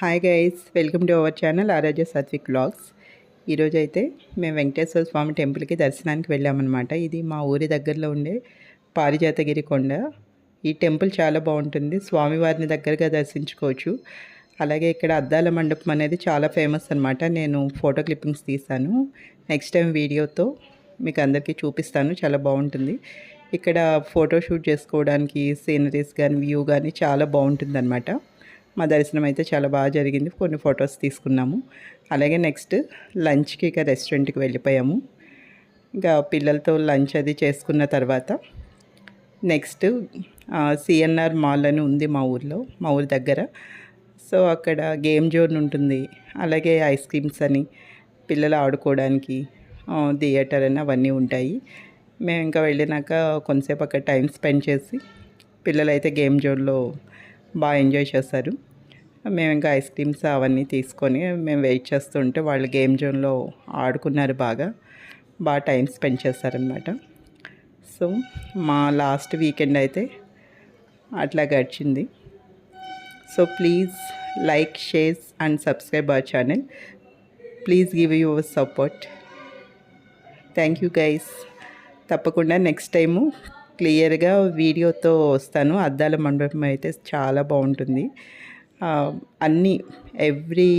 Hi guys, welcome to our channel Aaradhya Satvik vlogs. ఈరోజు అయితే మేము వెంకటేశ్వర స్వామి టెంపుల్కి దర్శనానికి వెళ్ళామన్నమాట. ఇది మా ఊరి దగ్గరలో ఉండే పారిజాతగిరి కొండ. ఈ టెంపుల్ చాలా బాగుంటుంది, స్వామివారిని దగ్గరగా దర్శించుకోవచ్చు. అలాగే ఇక్కడ అద్దాల మండపం అనేది చాలా ఫేమస్ అనమాట. నేను ఫోటో క్లిప్పింగ్స్ తీసాను, నెక్స్ట్ టైం వీడియోతో మీకు అందరికీ చూపిస్తాను. చాలా బాగుంటుంది ఇక్కడ ఫోటోషూట్ చేసుకోవడానికి, సీనరీస్ కానీ వ్యూ కానీ చాలా బాగుంటుంది అనమాట. మా దర్శనం అయితే చాలా బాగా జరిగింది, కొన్ని ఫొటోస్ తీసుకున్నాము. అలాగే నెక్స్ట్ లంచ్కి ఇక రెస్టారెంట్కి వెళ్ళిపోయాము. ఇంకా పిల్లలతో లంచ్ అది చేసుకున్న తర్వాత నెక్స్ట్ సిఎన్ఆర్ మాల్ అని ఉంది మా ఊరి దగ్గర. సో అక్కడ గేమ్ జోన్ ఉంటుంది, అలాగే ఐస్ క్రీమ్స్ అని, పిల్లలు ఆడుకోవడానికి థియేటర్ అని అవన్నీ ఉంటాయి. మేము ఇంకా వెళ్ళినాక కొంతసేపు అక్కడ టైం స్పెండ్ చేసి పిల్లలు అయితే గేమ్ జోన్లో బాగా ఎంజాయ్ చేస్తారు. మేము ఇంకా ఐస్ క్రీమ్స్ అవన్నీ తీసుకొని మేము వెయిట్ చేస్తుంటే వాళ్ళు గేమ్ జోన్లో ఆడుకున్నారు, బాగా టైం స్పెండ్ చేస్తారనమాట. సో మా లాస్ట్ వీకెండ్ అయితే అట్లా గడిచింది. So please like, share and subscribe our channel. Please give your support. Thank you guys. తప్పకుండా నెక్స్ట్ టైము క్లియర్గా వీడియోతో వస్తాను. అద్దాల మండపం అయితే చాలా బాగుంటుంది. అన్నీ ఎవ్రీ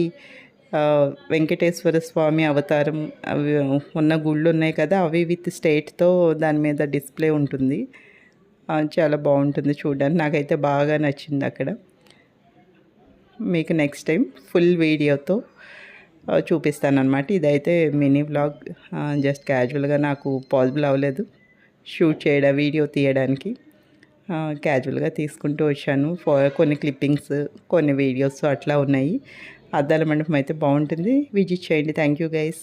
వెంకటేశ్వర స్వామి అవతారం అవి ఉన్న గుళ్ళు ఉన్నాయి కదా, అవి విత్ స్టేట్తో దాని మీద డిస్ప్లే ఉంటుంది. చాలా బాగుంటుంది చూడడానికి. నాకైతే బాగా నచ్చింది అక్కడ. మీకు నెక్స్ట్ టైం ఫుల్ వీడియోతో చూపిస్తానన్నమాట. ఇదైతే మినీ వ్లాగ్, జస్ట్ క్యాజువల్గా నాకు పాసిబుల్ అవ్వలేదు షూట్ చేయడం, వీడియో తీయడానికి. క్యాజువల్గా తీసుకుంటూ వచ్చాను. కొన్ని క్లిప్పింగ్స్, కొన్ని వీడియోస్ అట్లా ఉన్నాయి. అద్దాల మండపం అయితే బాగుంటుంది, విజిట్ చేయండి. Thank you guys.